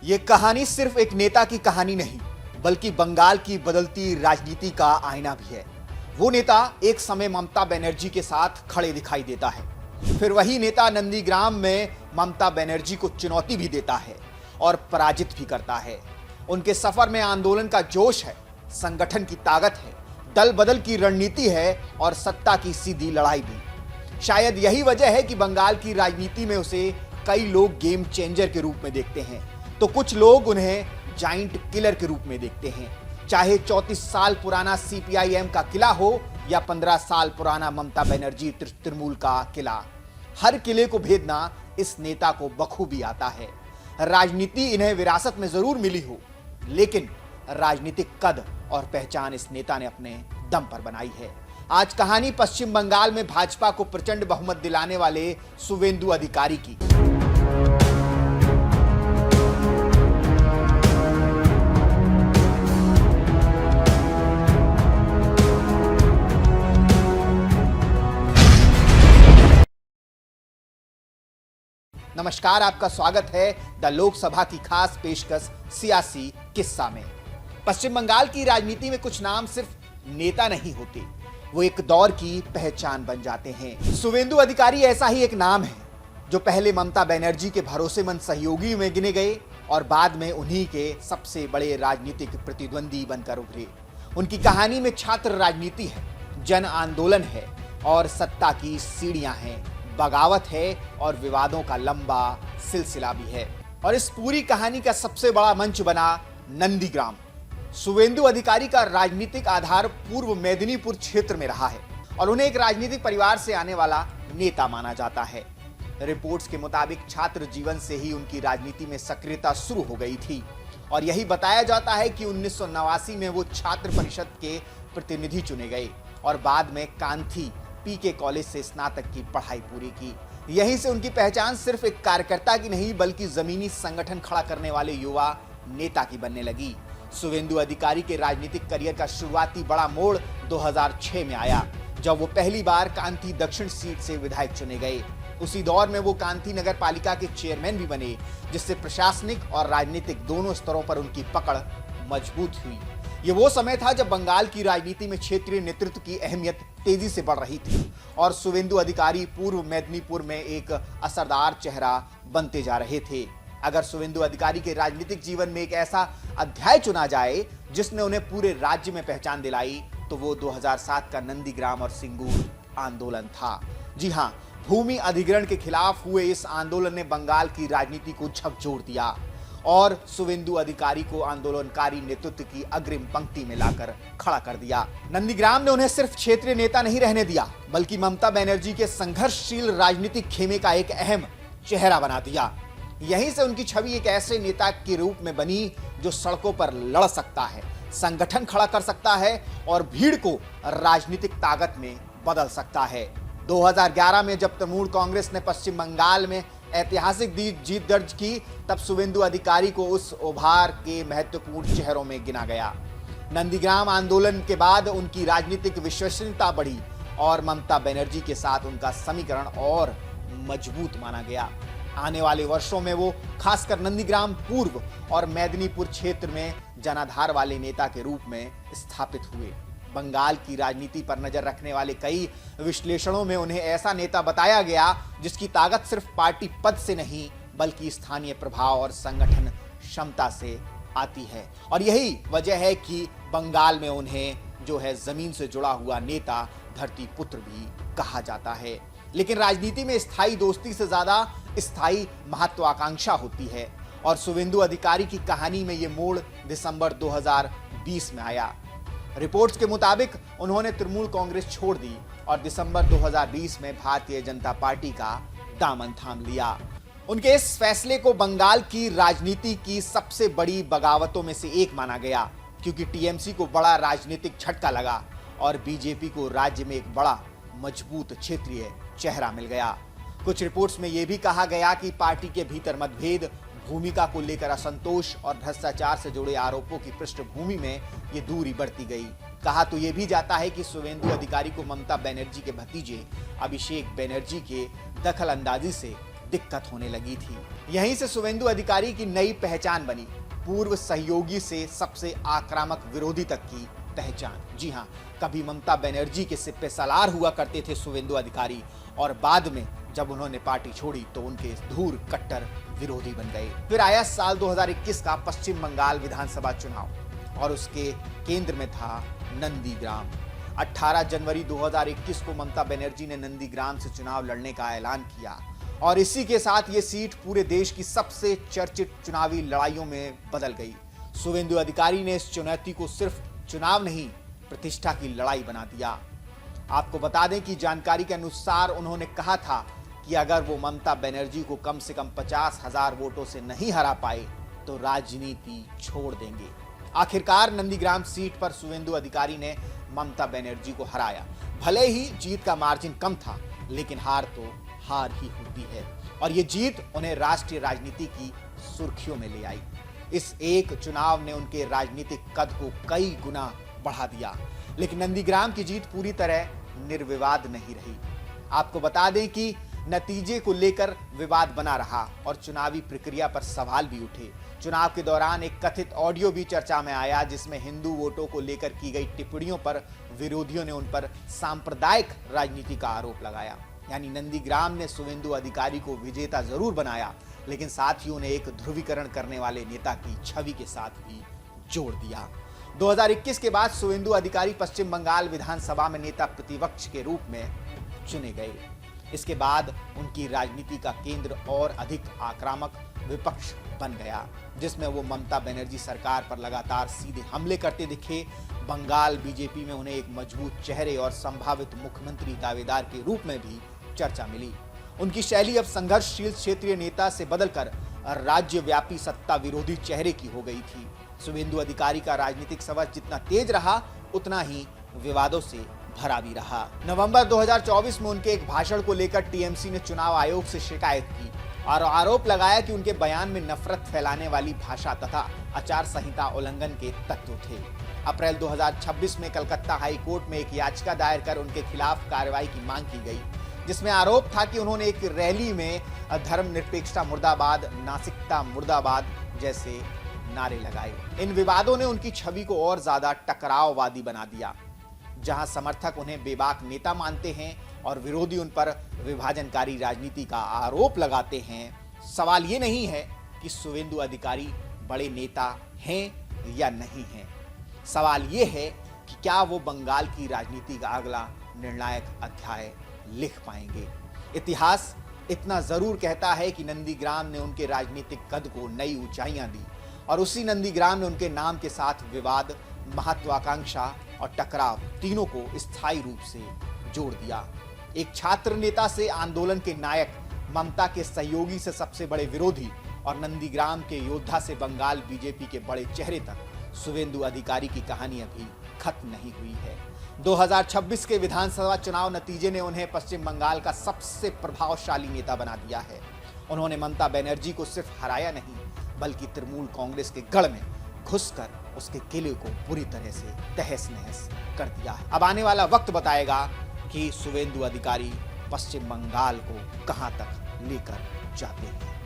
ये कहानी सिर्फ एक नेता की कहानी नहीं, बल्कि बंगाल की बदलती राजनीति का आईना भी है। वो नेता एक समय ममता बनर्जी के साथ खड़े दिखाई देता है, फिर वही नेता नंदीग्राम में ममता बनर्जी को चुनौती भी देता है और पराजित भी करता है। उनके सफर में आंदोलन का जोश है, संगठन की ताकत है, दल बदल की रणनीति है और सत्ता की सीधी लड़ाई भी। शायद यही वजह है कि बंगाल की राजनीति में उसे कई लोग गेम चेंजर के रूप में देखते हैं, तो कुछ लोग उन्हें जाइंट किलर के रूप में देखते हैं। चाहे 34 साल पुराना सीपीआईएम का किला हो या 15 साल पुराना ममता बनर्जी तृणमूल का किला, हर किले को भेदना इस नेता को बखूबी आता है। राजनीति इन्हें विरासत में जरूर मिली हो, लेकिन राजनीतिक कद और पहचान इस नेता ने अपने दम पर बनाई है। आज कहानी पश्चिम बंगाल में भाजपा को प्रचंड बहुमत दिलाने वाले शुवेंदु अधिकारी की। नमस्कार, आपका स्वागत है द लोकसभा की खास पेशकश सियासी किस्सा में। पश्चिम बंगाल की राजनीति में कुछ नाम सिर्फ नेता नहीं होते, वो एक दौर की पहचान बन जाते हैं। शुवेंदु अधिकारी ऐसा ही एक नाम है जो पहले ममता बनर्जी के भरोसेमंद सहयोगी में गिने गए और बाद में उन्हीं के सबसे बड़े राजनीतिक प्रतिद्वंदी बनकर उभरे। उनकी कहानी में छात्र राजनीति है, जन आंदोलन है और सत्ता की सीढ़ियां हैं, बगावत है और विवादों का लंबा सिलसिला भी है। और इस पूरी कहानी का सबसे बड़ा मंच बना नंदीग्राम। शुवेंदु अधिकारी का राजनीतिक आधार पूर्व मेदिनीपुर क्षेत्र में रहा है और उन्हें एक राजनीतिक परिवार से आने वाला नेता माना जाता है। रिपोर्ट्स के मुताबिक छात्र जीवन से ही उनकी राजनीति में सक्रियता शुरू हो गई थी और यही बताया जाता है कि 1989 में वो छात्र परिषद के प्रतिनिधि चुने गए और बाद में कांथी पीके कॉलेज से स्नातक की पढ़ाई पूरी की। यहीं से उनकी पहचान सिर्फ एक कार्यकर्ता की नहीं, बल्कि जमीनी संगठन खड़ा करने वाले युवा नेता की बनने लगी। शुवेंदु अधिकारी के राजनीतिक करियर का शुरुआती बड़ा मोड़ 2006 में आया, जब वो पहली बार कांथी दक्षिण सीट से विधायक चुने गए। उसी दौर में वो कांथी नगर पालिका के चेयरमैन भी बने, जिससे प्रशासनिक और राजनीतिक दोनों स्तरों पर उनकी पकड़ मजबूत हुई। ये वो समय था जब बंगाल की राजनीति में क्षेत्रीय नेतृत्व की अहमियत तेजी से बढ़ रही थी और शुवेंदु अधिकारी पूर्व मेदिनीपुर में एक असरदार चेहरा बनते जा रहे थे। अगर शुवेंदु अधिकारी के राजनीतिक जीवन में एक ऐसा अध्याय चुना जाए जिसने उन्हें पूरे राज्य में पहचान दिलाई, तो वो 2007 का नंदीग्राम और सिंगूर आंदोलन था। जी हाँ, भूमि अधिग्रहण के खिलाफ हुए इस आंदोलन ने बंगाल की राजनीति को झकझोर दिया और शुवेंदु अधिकारी को आंदोलनकारी नेतृत्व की अग्रिम पंक्ति में लाकर खड़ा कर दिया। नंदीग्राम ने उन्हें सिर्फ क्षेत्रीय नेता नहीं रहने दिया, बल्कि ममता बनर्जी के संघर्षशील राजनीतिक खेमे का एक अहम चेहरा बना दिया। यहीं से उनकी छवि एक ऐसे नेता के रूप में बनी जो सड़कों पर लड़ सकता है, संगठन खड़ा कर सकता है और भीड़ को राजनीतिक ताकत में बदल सकता है। 2011 में जब तृणमूल कांग्रेस ने पश्चिम बंगाल में ऐतिहासिक जीत दर्ज की, तब शुवेंदु अधिकारी को उस उभार के महत्वपूर्ण चेहरों में गिना गया। नंदीग्राम आंदोलन के बाद उनकी राजनीतिक विश्वसनीयता बढ़ी और ममता बनर्जी के साथ उनका समीकरण और मजबूत माना गया। आने वाले वर्षों में वो खासकर नंदीग्राम पूर्व और मेदिनीपुर क्षेत्र में जनाधार वाले नेता के रूप में स्थापित हुए। बंगाल की राजनीति पर नजर रखने वाले कई विश्लेषणों में उन्हें ऐसा नेता बताया गया जिसकी ताकत सिर्फ पार्टी पद से नहीं, बल्कि स्थानीय प्रभाव और संगठन क्षमता से आती है। और यही वजह है कि बंगाल में उन्हें जो है जमीन से जुड़ा हुआ नेता, धरती पुत्र भी कहा जाता है। लेकिन राजनीति में स्थायी दोस्ती से ज्यादा स्थायी महत्वाकांक्षा होती है और शुवेंदु अधिकारी की कहानी में ये मोड़ दिसंबर 2020 में आया। रिपोर्ट्स के मुताबिक उन्होंने तृणमूल कांग्रेस छोड़ दी और दिसंबर 2020 में भारतीय जनता पार्टी का दामन थाम लिया। उनके इस फैसले को बंगाल की राजनीति की सबसे बड़ी बगावतों में से एक माना गया, क्योंकि टीएमसी को बड़ा राजनीतिक झटका लगा और बीजेपी को राज्य में एक बड़ा मजबूत क्षेत्रीय चेहरा मिल गया। कुछ रिपोर्ट्स में यह भी कहा गया कि पार्टी के भीतर मतभेद, भूमिका को लेकर असंतोष और भ्रष्टाचार से जुड़े आरोपों की पृष्ठभूमि में ये दूरी बढ़ती गई। कहा तो यह भी जाता है कि शुवेंदु अधिकारी को ममता बनर्जी के भतीजे अभिषेक बनर्जी के दखल अंदाजी से दिक्कत होने लगी थी। यहीं से शुवेंदु अधिकारी की नई पहचान बनी, पूर्व सहयोगी से सबसे आक्रामक विरोधी तक की पहचान। जी हां, कभी ममता बनर्जी के सिप्पे सलार हुआ करते थे शुवेंदु अधिकारी, और बाद में जब उन्होंने पार्टी छोड़ी तो उनके धूर कट्टर विरोधी बन गए। फिर आया साल 2021 का पश्चिम बंगाल विधानसभा चुनाव और उसके केंद्र में था नंदीग्राम। 18 जनवरी 2021 को ममता बनर्जी ने नंदीग्राम से चुनाव लड़ने का ऐलान किया और इसी के साथ ये सीट पूरे देश की सबसे चर्चित चुनावी लड़ाइयों में बदल गई। शुवेंदु अधिकारी ने इस चुनौती को सिर्फ चुनाव नहीं, प्रतिष्ठा की लड़ाई बना दिया। आपको बता दें कि जानकारी के अनुसार उन्होंने कहा था कि अगर वो ममता बनर्जी को कम से कम 50,000 वोटों से नहीं हरा पाए तो राजनीति छोड़ देंगे। आखिरकार नंदीग्राम सीट पर शुवेंदु अधिकारी ने ममता बनर्जी को हराया। भले ही जीत का मार्जिन कम था, लेकिन हार तो हार ही होती है और ये जीत उन्हें राष्ट्रीय राजनीति की सुर्खियों में ले आई। इस एक चुनाव ने उनके राजनीतिक कद को कई गुना बढ़ा दिया, लेकिन नंदीग्राम की जीत पूरी तरह निर्विवाद नहीं रही। आपको बता दें कि नतीजे को लेकर विवाद बना रहा और चुनावी प्रक्रिया पर सवाल भी उठे। चुनाव के दौरान एक कथित ऑडियो भी चर्चा में आया, जिसमें हिंदू वोटों को लेकर की गई टिप्पणियों पर विरोधियों ने उन पर सांप्रदायिक राजनीति का आरोप लगाया। यानी नंदीग्राम ने शुवेंदु अधिकारी को विजेता जरूर बनाया, लेकिन साथ ही उन्हें एक ध्रुवीकरण करने वाले नेता की छवि के साथ भी जोड़ दिया। 2021 के बाद शुवेंदु अधिकारी पश्चिम बंगाल विधानसभा में नेता प्रतिपक्ष के रूप में चुने गए। इसके बाद उनकी राजनीति का केंद्र और अधिक आक्रामक विपक्ष बन गया, जिसमें वो ममता बनर्जी सरकार पर लगातार सीधे हमले करते दिखे। बंगाल बीजेपी में उन्हें एक मजबूत चेहरे और संभावित मुख्यमंत्री दावेदार के रूप में भी चर्चा मिली। उनकी शैली अब संघर्षशील क्षेत्रीय नेता से बदलकर राज्यव्यापी सत्ता विरोधी चेहरे की हो गई थी। शुवेंदु अधिकारी का राजनीतिक सफर जितना तेज रहा, उतना ही विवादों से भरा भी रहा। नवंबर 2024 में उनके एक भाषण को लेकर टीएमसी ने चुनाव आयोग से शिकायत की और आरोप लगाया कि उनके बयान में नफरत फैलाने वाली भाषा तथा आचार संहिता उल्लंघन के तत्व थे। अप्रैल 2026 में कलकत्ता हाई कोर्ट में एक याचिका दायर कर उनके खिलाफ कार्रवाई की मांग की गई, जिसमें आरोप था कि उन्होंने एक रैली में धर्मनिरपेक्षता मुर्दाबाद, नासिकता मुर्दाबाद जैसे नारे लगाए। इन विवादों ने उनकी छवि को और ज्यादा टकराववादी बना दिया। जहां समर्थक उन्हें बेबाक नेता मानते हैं और विरोधी उन पर विभाजनकारी राजनीति का आरोप लगाते हैं, सवाल ये नहीं है कि शुवेंदु अधिकारी बड़े नेता हैं या नहीं हैं। सवाल ये है कि क्या वो बंगाल की राजनीति का अगला निर्णायक अध्याय लिख पाएंगे। इतिहास इतना जरूर कहता है कि नंदीग्राम ने उनके राजनीतिक कद को नई ऊंचाइयां दी और उसी नंदीग्राम ने उनके नाम के साथ विवाद, महत्वाकांक्षा और टकराव तीनों को स्थायी रूप से जोड़ दिया। एक छात्र नेता से आंदोलन के नायक, ममता के सहयोगी से सबसे बड़े विरोधी और नंदीग्राम के योद्धा से बंगाल बीजेपी के बड़े चेहरे तक शुवेंदु अधिकारी की कहानी अभी खत्म नहीं हुई है। 2026 के विधानसभा चुनाव नतीजे ने उन्हें पश्चिम बंगाल का सबसे प्रभावशाली नेता बना दिया है। उन्होंने ममता बनर्जी को सिर्फ हराया नहीं, बल्कि तृणमूल कांग्रेस के गढ़ में घुसकर उसके किले को पूरी तरह से तहस नहस कर दिया है। अब आने वाला वक्त बताएगा कि शुवेंदु अधिकारी पश्चिम बंगाल को कहां तक लेकर जाते हैं।